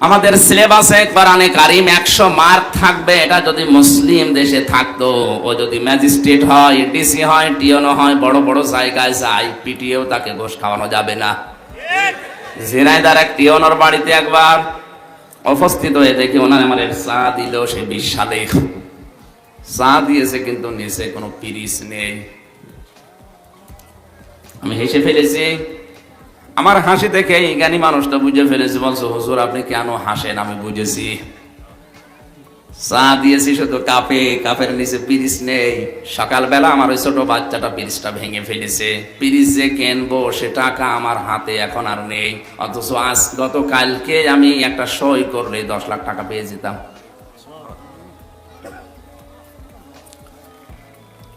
আমাদের সিলেবাসে কোরআনে কারিম 100 মার্ক থাকবে। এটা যদি মুসলিম দেশে থাকতো, ও যদি ম্যাজিস্ট্রেট হয়, ডিসি হয়, টিওনো হয়, বড় বড় জায়গায় যায়, পিটিয়েও তাকে ঘোষ খাওয়ানো যাবে না। ঝিনাইদার এক টিওনোর বাড়িতে একবার উপস্থিত হয়ে দেখি ওনার আমার চা দিল, সে 20 সালে চা দিয়েছে, কিন্তু নিচে কোনো পিরিচ নেই। আমি হেসে ফেলেছি। আমার হাসি দেখে এই জ্ঞানী মানুষটা বুঝে ফেলেছে, বলছো হুজুর আপনি কেন হাসেন? আমি বুঝেছি, চা দিয়েছি শুধু কাপে, কাপের নিচে পিরিচ নেই। সকালবেলা আমার ওই ছোট বাচ্চাটা পিরিচটা ভেঙে ফেলেছে। পিরিচ যে কিনবো সে টাকা আমার হাতে এখন আর নেই, অথচ আজ গতকালকে আমি একটা সই করলে 10 লাখ টাকা পেয়ে যেতাম।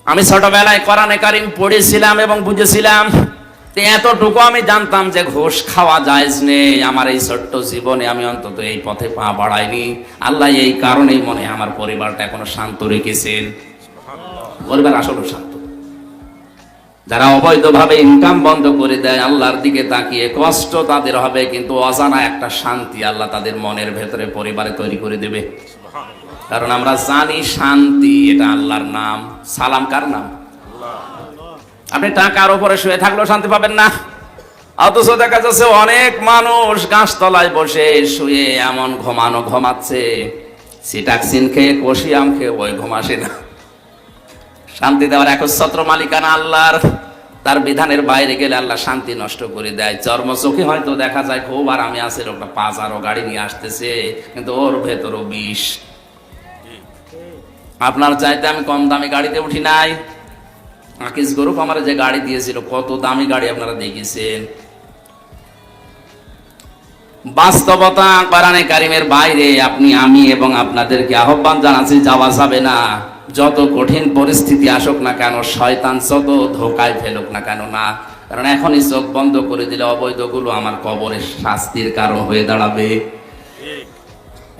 আমি ছোটবেলায় কোরআনে কারিম পড়েছিলাম এবং বুঝেছিলাম। এতটুকু আমি জানতাম যে ঘুষ খাওয়া জায়েজ নেই। আমার এই ছোট্ট জীবনে আমি অন্তত এই পথে পা বাড়াইনি। আল্লাহ এই কারণেই মনে আমার পরিবারটা এখনো শান্ত রেখেছেন। পরিবার আসলে শান্ত। যারা অবৈধভাবে ইনকাম বন্ধ করে দেয়, আল্লাহর দিকে তাকিয়ে কষ্ট তাদের হবে, কিন্তু অজানা একটা শান্তি আল্লাহ তাদের মনের ভেতরে পরিবারে তৈরি করে দেবে। কারণ আমরা জানি শান্তি এটা আল্লাহর নাম। সালাম কার নাম? আপনি টাকার উপরে শুয়ে থাকলেও শান্তি পাবেন না, অথচ দেখা যাচ্ছে অনেক মানুষ গাছতলায় বসে শুয়ে এমন ঘুমাচ্ছে, সিটাক্সিন খেয়ে, কষিয়াম খেয়ে, ওই ঘুম আসে না। শান্তি দেওয়ার একচ্ছত্র মালিকানা আল্লাহর। তার বিধানের বাইরে গেলে আল্লাহ শান্তি নষ্ট করে দেয়। চর্মচোখে হয়তো দেখা যায় খুব আরামে আছে, লোকটা 5 গাড়ি নিয়ে আসতেছে, কিন্তু ওর ভেতরও বিষ। আপনার চাইতে আমি কম দামি গাড়িতে উঠি নাই। আকিস গ্রুপ আমার যে গাড়ি দিয়েছিল, কত দামি গাড়ি আপনারা দেখেছেন। বাস্তবতা কোরআনে কারিমের বাইরে আপনি, আমি এবং আপনাদেরকে আহ্বান জানাচ্ছি, যাওয়া যাবে না। যত কঠিন পরিস্থিতি আসুক না কেন, শয়তান যত ধোকায় ফেলুক না কেন, না। কারণ এখনই চোখ বন্ধ করে দিলে অবৈধগুলো আমার কবরের শাস্তির কারণ হয়ে দাঁড়াবে।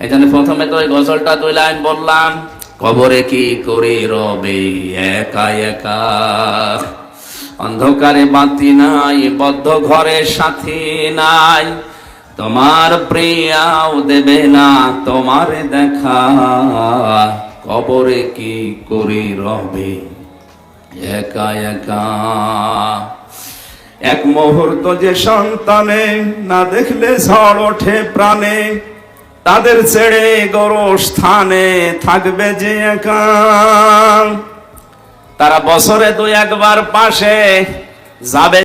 এই জন্য প্রথমে তো ওই গজলটা 2 লাইন বললাম, কবরে কি করে রবে একা একা, অন্ধকারে বাতি নাই, বদ্ধ ঘরের সাথী নাই, তোমার প্রিয়াও দেবে না তোমার দেখা, কবরে কি করে রবে একা একা। এক মুহূর্ত যে সন্তানে না দেখলে ঝড় ওঠে প্রাণে, তাদের ছেড়ে গোরস্থানে থাকবে যে একা। তারা বছরে 2-1 বার পাশে যাবে।